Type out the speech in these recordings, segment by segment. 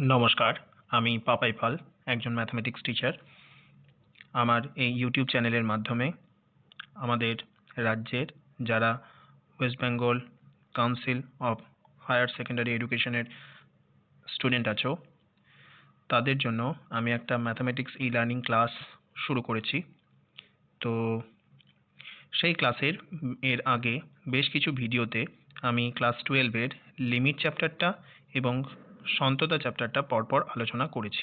নমস্কার, আমি পাপাই পাল, একজন ম্যাথমেটিক্স টিচার। আমার এই ইউটিউব চ্যানেলের মাধ্যমে আমাদের রাজ্যের যারা West Bengal council of higher secondary এডুকেশনের স্টুডেন্ট আছো, তাদের জন্য আমি একটা ম্যাথমেটিক্স ই লার্নিং ক্লাস শুরু করেছি। তো সেই ক্লাসের এর আগে বেশ কিছু ভিডিওতে আমি ক্লাস 12-এর লিমিট চ্যাপ্টারটা এবং সন্ততা চ্যাপ্টারটা পরপর আলোচনা করেছি।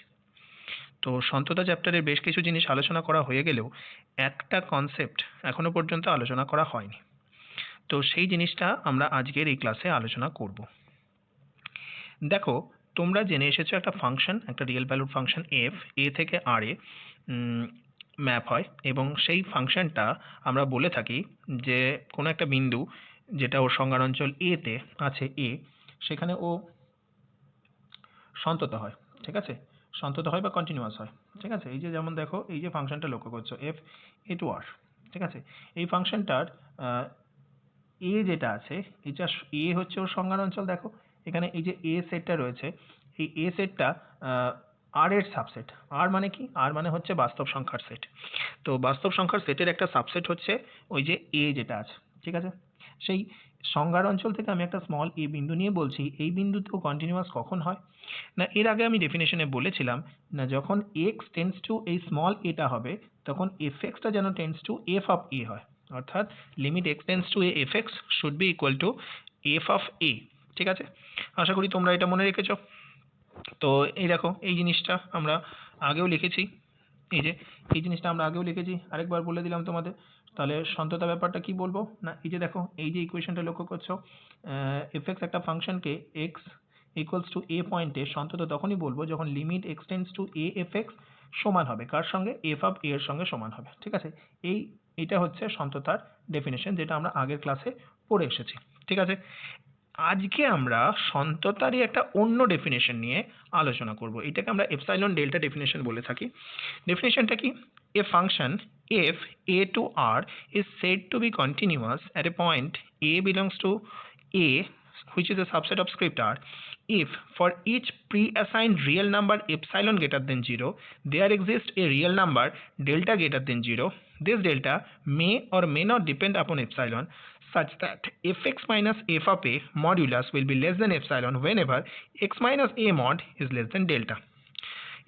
তো সন্ততা চ্যাপ্টারের বেশ কিছু জিনিস আলোচনা করা হয়ে গেলেও একটা কনসেপ্ট এখনো পর্যন্ত আলোচনা করা হয়নি। তো সেই জিনিসটা আমরা আজকের এই ক্লাসে আলোচনা করব। দেখো, তোমরা জেনে এসেছো একটা ফাংশন, একটা রিয়েল ভ্যালুড ফাংশন এফ এ থেকে আর এ ম্যাপ হয়, এবং সেই ফাংশনটা আমরা বলে থাকি যে কোনো একটা বিন্দু যেটা ওর সংজ্ঞার অঞ্চল এতে আছে এ, সেখানে ও সন্ততা হয়। ঠিক আছে, সন্ততা হয় বা কন্টিনিউয়াস হয়। ঠিক আছে, এই যে যেমন দেখো, এই যে ফাংশনটা লক্ষ্য করছো এফ এ টু আর, ঠিক আছে, এই ফাংশনটার এ যেটা আছে, এটা এ হচ্ছে ওর সংজ্ঞার অঞ্চল। দেখো এখানে এই যে এ সেটটা রয়েছে, এই এ সেটটা আর এর সাবসেট। আর মানে কি? আর মানে হচ্ছে বাস্তব সংখ্যার সেট। তো বাস্তব সংখ্যার সেটের একটা সাবসেট হচ্ছে ওই যে এ যেটা আছে। ঠিক আছে, সেই সংজ্ঞার অঞ্চল থেকে আমি একটা স্মল এ বিন্দু নিয়ে বলছি এই বিন্দুতেও কন্টিনিউয়াস কখন হয় না, এর আগে আমি ডেফিনেশনে বলেছিলাম না, যখন এক্স টেন্স টু এই স্মল এটা হবে তখন এফ এক্সটা যেন tends to F of A হয়, অর্থাৎ limit X tends to A F X should be equal to F of A. ঠিক আছে, আশা করি তোমরা এটা মনে রেখেছো। তো এই দেখো, এই জিনিসটা আমরা আগেও লিখেছি, এই যে এই জিনিসটা আমরা আগেও লিখেছি, আরেকবার বলে দিলাম তোমাদের। তাহলে সন্ততা ব্যাপারটা কি বলবো না, এই যে দেখো, এই যে ইকুয়েশনটা লক্ষ্য করছো, এফ এক্স একটা ফাংশনকে এক্স ইকুয়ালস টু এ পয়েন্টে সন্ততা তখনই বলবো যখন limit X tends to A F x সমান হবে কার সঙ্গে? এফ অফ এ এর সঙ্গে সমান হবে। ঠিক আছে, এইটা হচ্ছে সন্ততার ডেফিনেশন, যেটা আমরা আগের ক্লাসে পড়ে এসেছি। ঠিক আছে, আজকে আমরা সন্ততারই একটা অন্য ডেফিনেশন নিয়ে আলোচনা করব। এটাকে আমরা এপসাইলন ডেল্টা ডেফিনেশন বলে থাকি। ডেফিনেশনটা কি? A function F A to R is said to be continuous at a point a belongs to a, which is a subset of script r, if for each pre-assigned real number epsilon greater than 0 there exists a real number delta greater than 0. This delta may or may not depend upon epsilon, such that fx minus f of a modulus will be less than epsilon whenever x minus a mod is less than delta.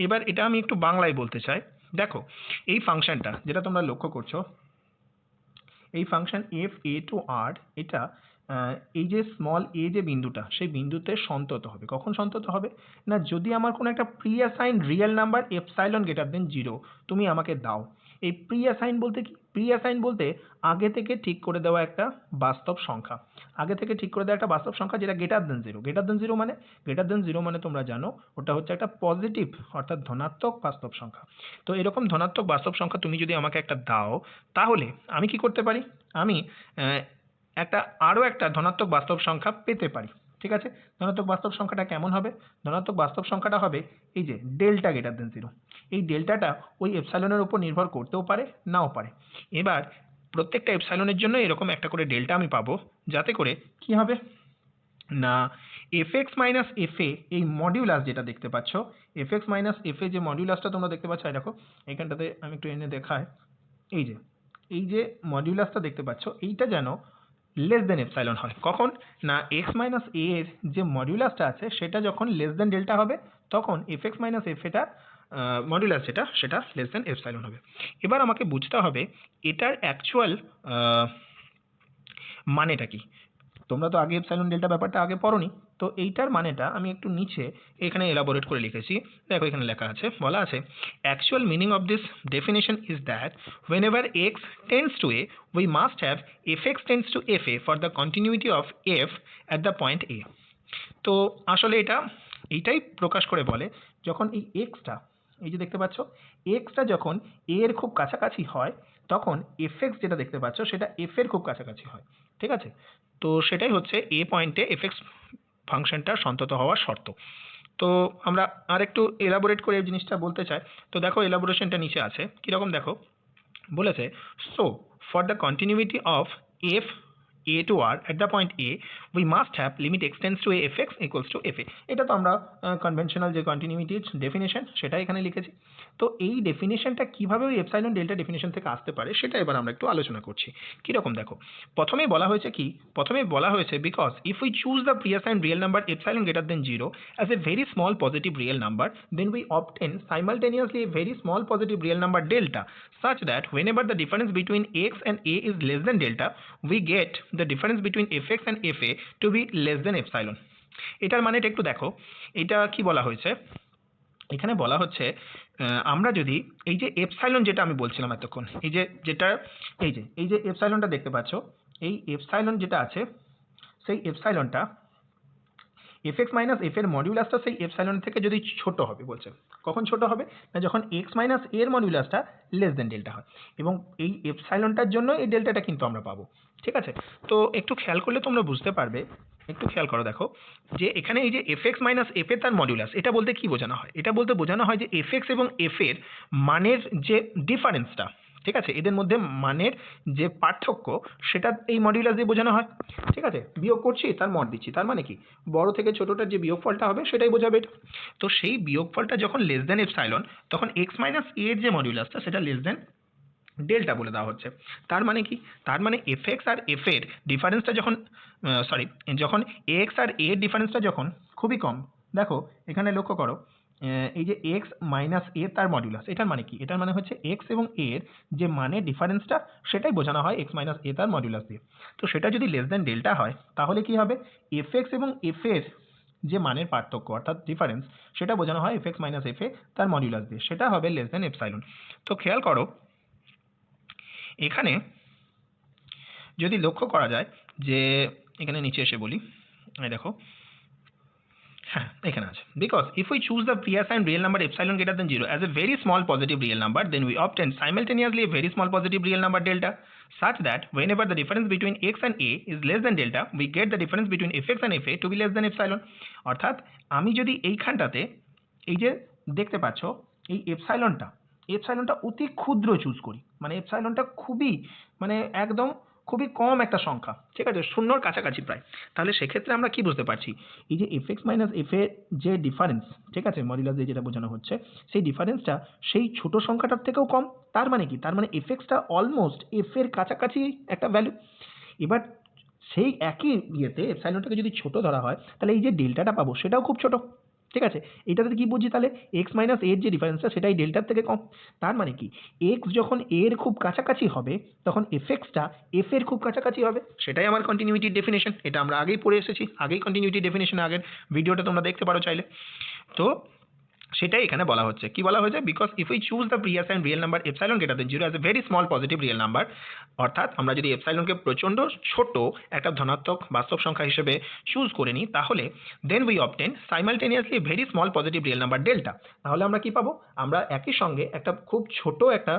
এবার এটা আমি একটু বাংলায় বলতে চাই। দেখো, এই ফাংশনটা যেটা তোমরা লক্ষ্য করছো, এই ফাংশন এফ এ টু আর, এটা এই যে স্মল এ যে বিন্দুটা, সেই বিন্দুতে সন্তত হবে। কখন সন্তত হবে না, যদি আমার কোনো একটা pre assign real number epsilon greater than 0 তুমি আমাকে দাও। এই প্রি অ্যাসাইন বলতে কি? প্রি অ্যাসাইন বলতে আগে থেকে ঠিক করে দেওয়া একটা বাস্তব সংখ্যা, আগে থেকে ঠিক করে দেওয়া একটা বাস্তব সংখ্যা যেটা গ্রেটার দেন 0। গ্রেটার দেন 0 মানে? গ্রেটার দেন 0 মানে তোমরা জানো ওটা হচ্ছে একটা পজিটিভ, অর্থাৎ ধনাত্মক বাস্তব সংখ্যা। তো এরকম ধনাত্মক বাস্তব সংখ্যা তুমি যদি আমাকে একটা দাও, তাহলে আমি কি করতে পারি? আমি আরও একটা ধনাত্মক বাস্তব সংখ্যা পেতে পারি। ঠিক আছে, ধনাত্মক বাস্তব সংখ্যাটা কেমন হবে? ধনাত্মক বাস্তব সংখ্যাটা হবে এই যে ডেল্টা গ্রেটার দেন 0। এই ডেল্টাটা ওই এপসাইলনের উপর নির্ভর করতেও পারে, নাও পারে। এবার প্রত্যেকটা এপসাইলনের জন্য এরকম একটা করে ডেল্টা আমি পাবো, যাতে করে কি হবে না, এফ এক্স মাইনাস এফ এ এই মডিউলাস যেটা দেখতে পাচ্ছ, এফ এক্স মাইনাস এফ এ যে মডিউলাসটা তোমরা দেখতে পাচ্ছ, দেখো এখানটাতে আমি একটু এনে দেখাই, এই যে মডিউলাসটা দেখতে পাচ্ছ, এইটা যেন লেস দেন এপসাইলন হয়। কখন না, এক্স মাইনাস এ এর যে মডিউলাসটা আছে সেটা যখন লেস দেন ডেল্টা হবে, তখন এফ এক্স মাইনাস এফ এটা মডিউলাস যেটা, সেটা লেস দেন এপসাইলন হবে। এবার আমাকে বুঝতে হবে এটার অ্যাকচুয়াল মানেটা কি। তোমরা তো আগে এপসাইলন ডেল্টা ব্যাপারটা আগে পড়োনি, তো এইটার মানেটা আমি একটু নিচে এখানে এলাবোরেট করে লিখেছি। দেখো এখানে লেখা আছে, বলা আছে, actual meaning of this definition is that whenever x tends to a we must have fx tends to fa for the continuity of f at the point a. তো আসলে এইটাই প্রকাশ করে বলে, যখন এই এক্সটা, এই যে দেখতে পাচ্ছ, এক্সটা যখন এ এর খুব কাছাকাছি হয় তখন এফ এক্স যেটা দেখতে পাচ্ছ সেটা এফ এর খুব কাছাকাছি হয়। ঠিক আছে, তো সেটাই হচ্ছে এ পয়েন্টে এফ এক্স ফাংশনটা সন্তত হওয়ার শর্ত। তো আমরা আর একটু এলাবোরেট করে এই জিনিসটা বলতে চাই। তো দেখো এলাবোরেশনটা নিচে আছে কীরকম, দেখো বলেছে, so for the continuity of F a to r at the point a we must have limit x tends to a fx equals to fa. এটা তো আমরা কনভেনশনাল যে কন্টিনিউইটির ডেফিনেশন সেটা এখানে লিখেছি। তো এই ডেফিনেশনটা কিভাবে ওই এপসাইলন ডেল্টা ডেফিনেশন থেকে আসতে পারে সেটা এবার আমরা একটু আলোচনা করছি। কীরকম দেখো, প্রথমেই বলা হয়েছে কি, প্রথমেই বলা হয়েছে because if we choose the preassigned real number epsilon greater than 0 as a very small positive real number, then we obtain simultaneously a very small positive real number delta such that whenever the difference between x and a is less than delta, we get the difference between fx and fa to be less than epsilon. এটার মানেটা একটু দেখো, এটা কি বলা হয়েছে, এখানে বলা হচ্ছে আমরা যদি এই যে এপসাইলন যেটা আমি বলছিলাম এতক্ষণ, এই যে যেটা এই যে এপসাইলনটা দেখতে পাচ্ছ, এই এপসাইলন যেটা আছে সেই এপসাইলনটা এফএক্স মাইনাস এফ এর মডিউলাসটা সেই এপসাইলন থেকে যদি ছোট হবে বলছে। কখন ছোট হবে না, যখন এক্স মাইনাস এর মডিউলাসটা লেস দেন ডেল্টা হয়, এবং এই এপসাইলনটার জন্য এই ডেল্টাটা কিন্তু আমরা পাবো। ঠিক আছে, তো একটু খেয়াল করলে তোমরা বুঝতে পারবে, একটু খেয়াল করো দেখো যে এখানে এই যে এফএক্স মাইনাস এফ এর তার মডিউলাস, এটা বলতে কি বোঝানো হয়, এটা বলতে বোঝানো হয় যে এফএক্স এবং এফ এর মানের যে ডিফারেন্সটা, ঠিক আছে, এদের মধ্যে মানের যে পার্থক্য সেটা এই মডিউলাস দিয়ে বোঝানো হয়। ঠিক আছে, বিয়োগ করছি তার মড দিচ্ছি, তার মানে কি বড় থেকে ছোটটার যে বিয়োগফলটা হবে সেটাই বোঝাবে এটা। তো সেই বিয়োগফলটা যখন লেস দেন এপসাইলন, তখন এক্স মাইনাস এর যে মডিউলাসটা সেটা লেস দেন ডেল্টা বলে দেওয়া হচ্ছে। তার মানে কি, তার মানে এফ এক্স আর এফ এর ডিফারেন্সটা যখন যখন এক্স আর এর ডিফারেন্সটা যখন খুবই কম, দেখো এখানে লক্ষ্য করো এই যে এক্স মাইনাস এ তার মডিউলাস, এটার মানে কি, এটার মানে হচ্ছে এক্স এবং এর যে মানের ডিফারেন্সটা সেটাই বোঝানো হয় এক্স মাইনাস এ তার মডিউলাস দিয়ে। তো সেটা যদি লেস দেন ডেল্টা হয় তাহলে কি হবে, এফ এক্স এবং এফ এর যে মানের পার্থক্য অর্থাৎ ডিফারেন্স সেটা বোঝানো হয় এফ এক্স মাইনাস এফ এ তার মডিউলাস দিয়ে, সেটা হবে লেস দেন এপসাইলন। তো খেয়াল করো এখানে যদি লক্ষ্য করা যায় যে এখানে নিচে এসে বলি, দেখো হ্যাঁ এখানে আছে, because if we choose the preassigned real number epsilon greater than 0 as a very small positive real number, then we obtain simultaneously a very small positive real number delta such that whenever the difference between x and a is less than delta, we get the difference between fx and fa to be less than epsilon. অর্থাৎ আমি যদি এইখানটাতে এই যে দেখতে পাচ্ছ এই এপসাইলনটা অতি ক্ষুদ্র চুজ করি, মানে এপসাইলনটা খুবই মানে একদম খুবই কম একটা সংখ্যা, ঠিক আছে, শূন্যর কাছাকাছি প্রায়, তাহলে সেক্ষেত্রে আমরা কি বুঝতে পারছি, এই যে এফ এক্স মাইনাস এফ এর যে ডিফারেন্স, ঠিক আছে, মডিউলাস দিয়ে যেটা বোঝানো হচ্ছে সেই ডিফারেন্সটা সেই ছোট সংখ্যাটার থেকেও কম। তার মানে কি, তার মানে এফ এক্সটা অলমোস্ট এফ এর কাছাকাছি একটা ভ্যালু। এবার সেই একই ইয়েতে এপসাইলনটাকে যদি ছোট ধরা হয় তাহলে এই যে ডেল্টাটা পাবো সেটাও খুব ছোট। ঠিক আছে, এটাতে কি বুঝছি তাহলে এক্স মাইনাস এর যে ডিফারেন্সটা সেটাই ডেল্টার থেকে কম। তার মানে কি এক্স যখন এর খুব কাছাকাছি হবে তখন এফ এক্সটা এফ এর খুব কাছাকাছি হবে, সেটাই আমার কন্টিনিউইটির ডেফিনেশন। এটা আমরা আগেই পড়ে এসেছি, আগেই কন্টিনিউইটি ডেফিনেশন আগের ভিডিওটা তোমরা দেখতে পারো চাইলে। তো সেটাই এখানে বলা হচ্ছে, কি বলা হয়েছে, because if we choose the preassigned real number epsilon greater than 0 as a very small positive real number, অর্থাৎ আমরা যদি এপসাইলনকে প্রচণ্ড ছোট একটা ধনাত্মক বাস্তব সংখ্যা হিসেবে চুজ করে নিই তাহলে then we obtain simultaneously very small positive real number delta. তাহলে আমরা কি পাবো, আমরা একই সঙ্গে একটা খুব ছোট একটা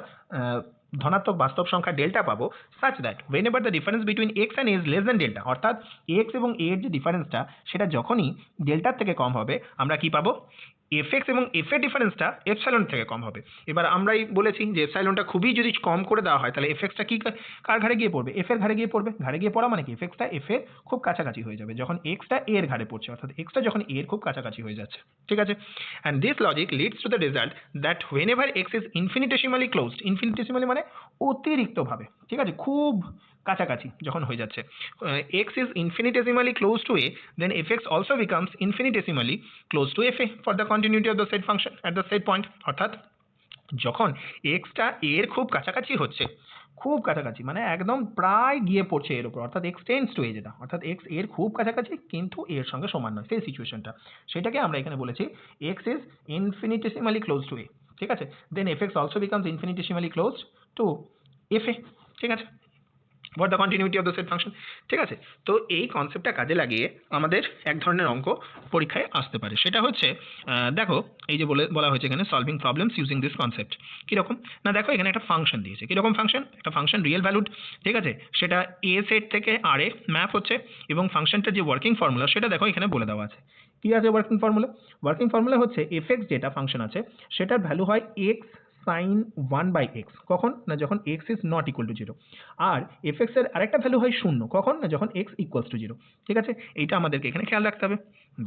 ধনাত্মক বাস্তব সংখ্যা ডেল্টা পাবো, such that whenever the difference between x and এজ লেস দ্যান ডেল্টা, অর্থাৎ এক্স এবং এর যে ডিফারেন্সটা সেটা যখনই ডেল্টার থেকে কম হবে আমরা কি পাবো, এফ এক্স এবং এফ এর ডিফারেন্সটা এপসাইলন থেকে কম হবে। এবার আমরাই বলেছি যে এপসাইলনটা খুবই যদি কম করে দেওয়া হয় তাহলে এফ এক্সটা কি কার ঘাড়ে গিয়ে পড়বে, এফ এর ঘাড়ে গিয়ে পড়বে। ঘাড়ে গিয়ে পড়া মানে কি, এফ এক্সটা এফ এর খুব কাছাকাছি হয়ে যাবে যখন এক্সটা এর ঘাড়ে পড়ছে, অর্থাৎ এক্সটা যখন এর খুব কাছাকাছি হয়ে যাচ্ছে। ঠিক আছে, and this logic leads to the result that whenever X is infinitesimally closed, infinitesimally মানে অতিরিক্তভাবে, ঠিক আছে, খুব কাছাকাছি যখন হয়ে যাচ্ছে, X is infinitesimally close to A, then F X also becomes infinitesimally close to F A for the continuity of the set function at the set point. অর্থাৎ যখন এক্সটা এর খুব কাছাকাছি হচ্ছে, খুব কাছাকাছি মানে একদম প্রায় গিয়ে পড়ছে এর উপর, অর্থাৎ এক্স টেন্ডস টু এ, যেটা অর্থাৎ এক্স এর খুব কাছাকাছি কিন্তু এর সঙ্গে সমান নয়, সেই সিচুয়েশনটা, সেটাকে আমরা এখানে বলেছি X is infinitesimally close to A. ঠিক আছে, then F X also becomes infinitesimally close to F A. ঠিক আছে, for the continuity of the set function. ঠিক আছে, তো এই কনসেপ্টটা কাজে লাগিয়ে আমাদের এক ধরনের অঙ্ক পরীক্ষায় আসতে পারে, সেটা হচ্ছে দেখো এই যে বলা হয়েছে এখানে solving problems using this concept. কীরকম না, দেখো এখানে একটা ফাংশন দিয়েছে, কীরকম ফাংশন, একটা ফাংশন রিয়েল ভ্যালুড, ঠিক আছে, সেটা এ সেট থেকে আর এ ম্যাপ হচ্ছে, এবং ফাংশনটার যে ওয়ার্কিং ফর্মুলা সেটা দেখো এখানে বলে দেওয়া আছে। কী আছে ওয়ার্কিং ফর্মুলা, ওয়ার্কিং ফর্মুলা হচ্ছে এফ এক্স যেটা ফাংশন আছে সেটার ভ্যালু হয় এক্স সাইন 1/x, কখন না যখন x is not equal to 0, আর fx এর আরেকটা ভ্যালু হয় 0, কখন না যখন x ইকুয়ালস টু 0। ঠিক আছে, এইটা আমাদেরকে এখানে খেয়াল রাখতে হবে।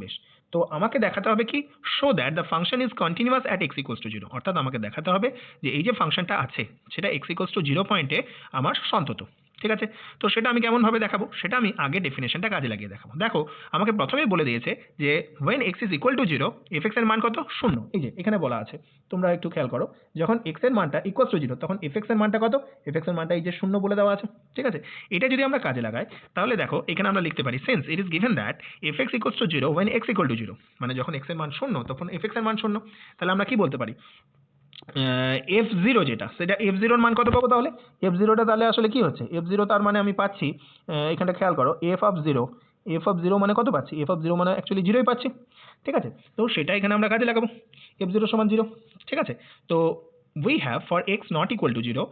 বেশ, তো আমাকে দেখাতে হবে কি, show that the function is continuous at x equals to 0, অর্থাৎ আমাকে দেখাতে হবে যে এই যে ফাংশনটা আছে সেটা x ইকুয়ালস টু 0 পয়েন্টে আমার সন্তত। ঠিক আছে, তো সেটা আমি কেমনভাবে দেখাবো, সেটা আমি আগে ডেফিনেশনটা কাজে লাগিয়ে দেখাবো। দেখো আমাকে প্রথমেই বলে দিয়েছে যে when x is equal to 0 fx এর মান কত, 0। এই যে এখানে বলা আছে, তোমরা একটু খেয়াল করো, যখন x এর মানটা ইকুয়ালস টু 0 তখন fx এর মানটা কত, fx এর মানটা এই যে 0 বলে দেওয়া আছে। ঠিক আছে, এটা যদি আমরা কাজে লাগাই তাহলে দেখো এখানে আমরা লিখতে পারি since it is given that fx equals to 0 when x equal to 0, মানে যখন x এর মান 0 তখন fx এর মান 0, তাহলে আমরা কি বলতে পারি, f0 যেটা, সেটা f0 এর মান কত পাবো, তাহলে f0টা তাহলে আসলে কি হচ্ছে, f0 তার মানে আমি পাচ্ছি, এখানটা খেয়াল করো, f0 মানে কত পাচ্ছি, f0 মানে অ্যাকচুয়ালি 0ই পাচ্ছি। ঠিক আছে, তো সেটা এখানে আমরা কাজে লাগাবো, f0 সমান 0। ঠিক আছে, তো we have for x not equal to 0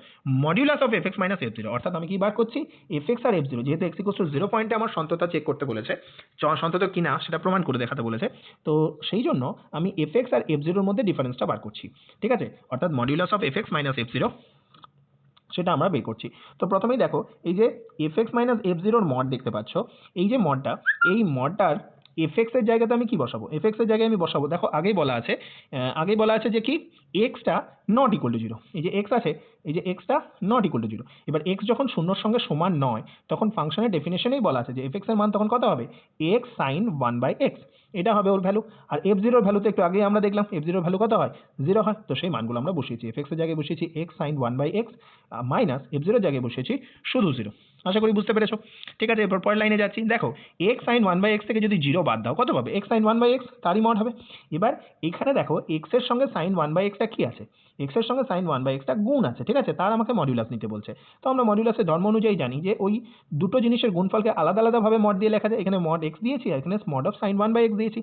modulus of fx minus f0, অর্থাৎ আমি কি বার করছি, fx আর f0, যেহেতু x equals to 0 পয়েন্টে আমার সন্ততা চেক করতে বলেছে, সন্তত কিনা সেটা প্রমাণ করে দেখাতে বলেছে, তো সেই জন্য আমি fx আর f0 এর মধ্যে ডিফারেন্সটা বার করছি। ঠিক আছে, অর্থাৎ modulus of fx minus f0 সেটা আমরা বের করছি। তো প্রথমেই দেখো এই যে fx মাইনাস f0 এর মড দেখতে পাচ্ছ, এই যে মডটা, এই মডটার fx এর জায়গাতে আমি কি বসাবো, fx এর জায়গায় আমি বসাবো, দেখো আগেই বলা আছে যে কি x টা নট ইকুয়াল টু 0, এই যে x আছে, এই যে x টা নট ইকুয়াল টু 0। এবার x যখন শূন্যর সঙ্গে সমান নয় তখন ফাংশনের ডেফিনেশনেই বলা আছে যে fx এর মান তখন কত হবে, x sin 1/x, এটা হবে ওর ভ্যালু। আর f0 এর ভ্যালু তো একটু আগেই আমরা দেখলাম, f0 এর ভ্যালু কত হয়, 0 হয়। তো সেই মানগুলো আমরা বসিয়েছি, fx এর জায়গায় বসিয়েছি x sin 1/x minus f0 এর জায়গায় বসিয়েছি শুধু 0। আশা করি বুঝতে পেরেছো। ঠিক আছে, এরপর পরের লাইনে যাচ্ছি, দেখো x sin 1/x থেকে যদি 0 বাদ দাও কত পাবে, x sin 1/x, তারই মড হবে। এবার এখানে দেখো x এর সঙ্গে sin 1/x টা কি আছে, x এর সঙ্গে sin 1/x টা গুণ আছে। ঠিক আছে, তার আমাকে মডিউলাস নিতে বলছে। তো আমরা মডিউলাসের ধর্ম অনুযায়ী জানি যে ওই দুটো জিনিসের গুণফলকে আলাদা আলাদাভাবে মড দিয়ে লেখা যায়, এখানে মড x দিয়েছি আর এখানে মড অফ sin 1/x দিয়েছি।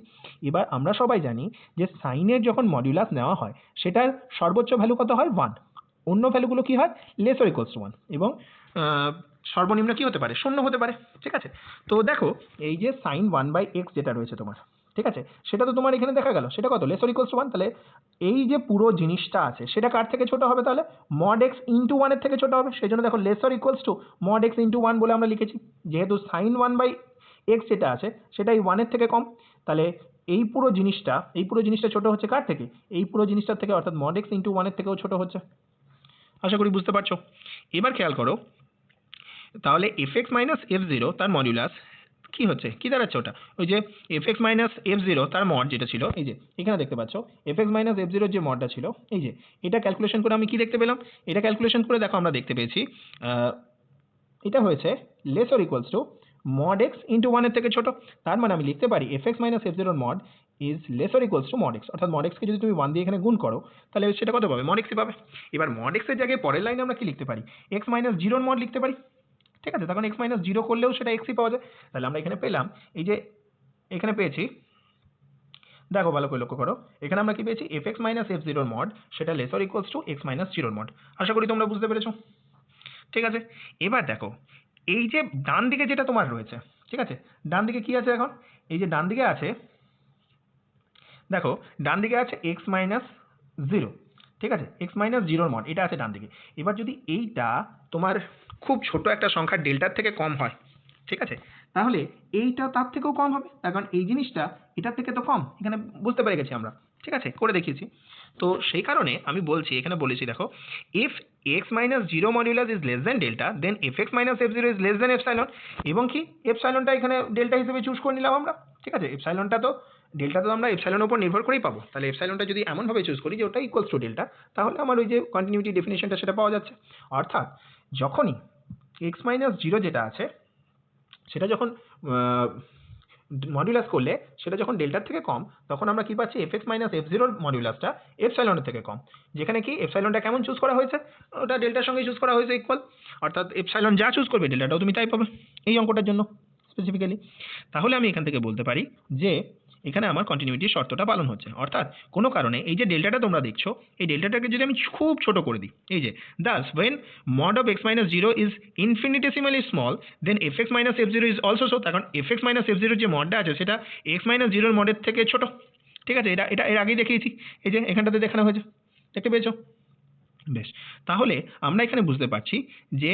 এবার আমরা সবাই জানি যে সাইনের যখন মডিউলাস নেওয়া হয় সেটার সর্বোচ্চ ভ্যালু কত হয়, 1, অন্য ভ্যালুগুলো কি হয়, লেস অর ইকুয়ালস টু 1, এবং সর্বনিম্ন কি হতে পারে, 0 হতে পারে। ঠিক আছে, তো দেখো এই যে sin 1/x যেটা রয়েছে তোমার, ঠিক আছে, সেটা তো তোমার এখানে দেখা গেল সেটা কত, লেস অর ইকুয়ালস টু 1, তাহলে এই যে পুরো জিনিসটা আছে সেটা কার থেকে ছোট হবে, তাহলে mod x ইন্টু 1 এর থেকে ছোট হবে। সেই জন্য দেখো less or equals two mod x into 1 বলে আমরা লিখেছি, যেহেতু sin 1/x যেটা আছে সেটা এই 1 এর থেকে কম, তাহলে এই পুরো জিনিসটা ছোট হচ্ছে কার থেকে, এই পুরো জিনিসটার থেকে, অর্থাৎ mod x ইন্টু 1 এর থেকেও ছোট হচ্ছে। আশা করি বুঝতে পারছো। এবার খেয়াল করো, তাহলে fx মাইনাস f0 তার মডিউলাস কি হচ্ছে, কি দাঁড়াচ্ছে ওটা, ওই যে fx মাইনাস f0 তার মড যেটা ছিল, এই যে এখানে দেখতে পাচ্ছ fx মাইনাস f0 যে মডটা ছিল, এই যে এটা ক্যালকুলেশন করে আমি কি দেখতে পেলাম, এটা ক্যালকুলেশন করে দেখো আমরা দেখতে পেয়েছি এটা হয়েছে less or equals two mod x into 1 এর থেকে ছোট। তার মানে আমি লিখতে পারি fx minus f0 mod is less or equals two mod x, অর্থাৎ mod x কে যদি তুমি 1 দিয়ে এখানে গুণ করো তাহলে সেটা কত পাবে, mod x পাবে। এবার mod x এর জায়গায় পরের লাইনে আমরা কি লিখতে পারি, x মাইনাস 0 মড লিখতে পারি। ঠিক আছে, তখন x মাইনাস 0 করলেও সেটা xই পাওয়া যায়। তাহলে আমরা এখানে পেলাম, এই যে এখানে পেয়েছি, দেখো ভালো করে লক্ষ্য করো, এখানে আমরা কি পেয়েছি, fx মাইনাস f0 মড সেটা less or equals to x minus 0 mod. আশা করি তোমরা বুঝতে পেরেছো। ঠিক আছে, এবার দেখো এই যে ডান দিকে যেটা তোমার রয়েছে, ঠিক আছে, ডান দিকে কি আছে এখন, এই যে ডান দিকে আছে, দেখো ডান দিকে আছে x মাইনাস 0, ঠিক আছে, x মাইনাস 0 মড এটা আছে ডান দিকে। এবার যদি এইটা তোমার খুব ছোট একটা সংখ্যা ডেল্টার থেকে কম হয়, ঠিক আছে, তাহলে এইটা তার থেকেও কম হবে, তার কারণ এই জিনিসটা এটার থেকে তো কম, এখানে বুঝতে পেরে গেছি আমরা। ঠিক আছে, করে দেখিয়েছি। তো সেই কারণে আমি বলছি, এখানে বলেছি দেখো, if x minus 0 modulus is less than delta then fx minus f0 is less than epsilon, এবং কি এপসাইলনটা এখানে ডেল্টা হিসেবে চুজ করে নিলাম আমরা। ঠিক আছে, এপসাইলনটা তো ডেল্টা তো আমরা এপসাইলনের উপর নির্ভর করেই পাবো, তাহলে এপসাইলনটা যদি এমনভাবে চুজ করি যে ওটা ইকুয়ালস টু ডেল্টা, তাহলে আমার ওই যে কন্টিনিউটি ডেফিনেশনটা সেটা পাওয়া যাচ্ছে। অর্থাৎ যখনই x মাইনাস 0 যেটা আছে সেটা যখন মডিউলাস করলে সেটা যখন ডেল্টার থেকে কম, তখন আমরা কি পাচ্ছি, fx মাইনাস f0 মডিউলাসটা এপসাইলনের থেকে কম, যেখানে কি এপসাইলনটা কেমন চুজ করা হয়েছে, ওটা ডেল্টার সঙ্গে চুজ করা হয়েছে ইকুয়াল, অর্থাৎ এপসাইলন যা চুজ করবে ডেল্টাটাও তুমি তাই পাবে এই অঙ্কটার জন্য স্পেসিফিক্যালি। তাহলে আমি এখান থেকে বলতে পারি যে এখানে আমার কন্টিনিউটির শর্তটা পালন হচ্ছে, অর্থাৎ কোনো কারণে এই যে ডেল্টাটা তোমরা দেখছো, এই ডেল্টাটাকে যদি আমি খুব ছোট করে দিই, এই যে thus when mod of x minus 0 is infinitesimally small then fx minus f0 is also so, কারণ fx minus f0 যে মডটা আছে সেটা x minus 0 মডের থেকে ছোট। ঠিক আছে, এটা এর আগেই দেখিয়েছি, এই যে এখানটাতে দেখানো হয়েছে, দেখতে পেয়েছো। বেশ, তাহলে আমরা এখানে বুঝতে পারছি যে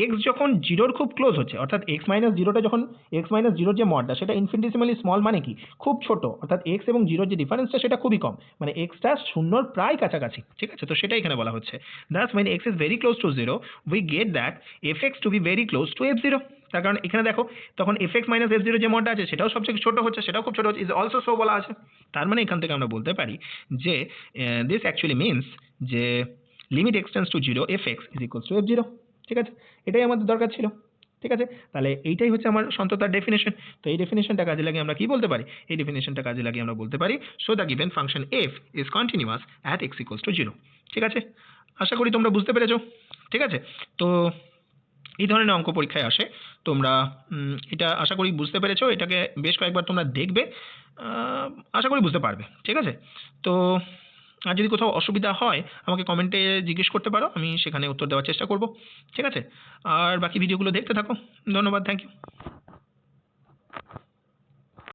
এক্স যখন জিরোর খুব ক্লোজ হচ্ছে, অর্থাৎ এক্স মাইনাস জিরোটা যখন এক্স মাইনাস জিরোর যে মডটা সেটা ইনফিনিটেসিমালি স্মল মানে কি খুব ছোট, অর্থাৎ এক্স এবং জিরোর যে ডিফারেন্সটা সেটা খুবই কম, মানে এক্সটা শূন্যর প্রায় কাছাকাছি। ঠিক আছে, তো সেটাই এখানে বলা হচ্ছে। That's when x is very close to 0 we get that fx to be very close to f0। তার কারণ এখানে দেখো তখন fx মাইনাস f0 যে মডটা আছে সেটাও সবচেয়ে ছোট হচ্ছে, সেটাও খুব ছোট হচ্ছে, ইজ অলসো সো বলা আছে। তার মানে এখান থেকে আমরা বলতে পারি যে দিস অ্যাকচুয়ালি মিনস যে limit exists to 0 fx is equals to f0। ঠিক আছে, এটাই আমাদের দরকার ছিল। ঠিক আছে, তাহলে এইটাই হচ্ছে আমার সন্ততার ডেফিনেশন। তো এই ডেফিনেশনটা কাজে লাগিয়ে আমরা কি বলতে পারি? এই ডেফিনেশনটা কাজে লাগিয়ে আমরা বলতে পারি so the given function f is continuous at x equals to 0। ঠিক আছে, আশা করি তোমরা বুঝতে পেরেছো। ঠিক আছে, তো এই ধরনের অঙ্ক পরীক্ষায় আসে, তোমরা এটা আশা করি বুঝতে পেরেছো। এটাকে বেশ কয়েকবার তোমরা দেখবে, আশা করি বুঝতে পারবে। ঠিক আছে, তো আর যদি কোথাও অসুবিধা হয় আমাকে কমেন্টে জিজ্ঞেস করতে পারো, আমি সেখানে উত্তর দেওয়ার চেষ্টা করব। ঠিক আছে, আর বাকি ভিডিওগুলো দেখতে থাকো। ধন্যবাদ, থ্যাংক ইউ।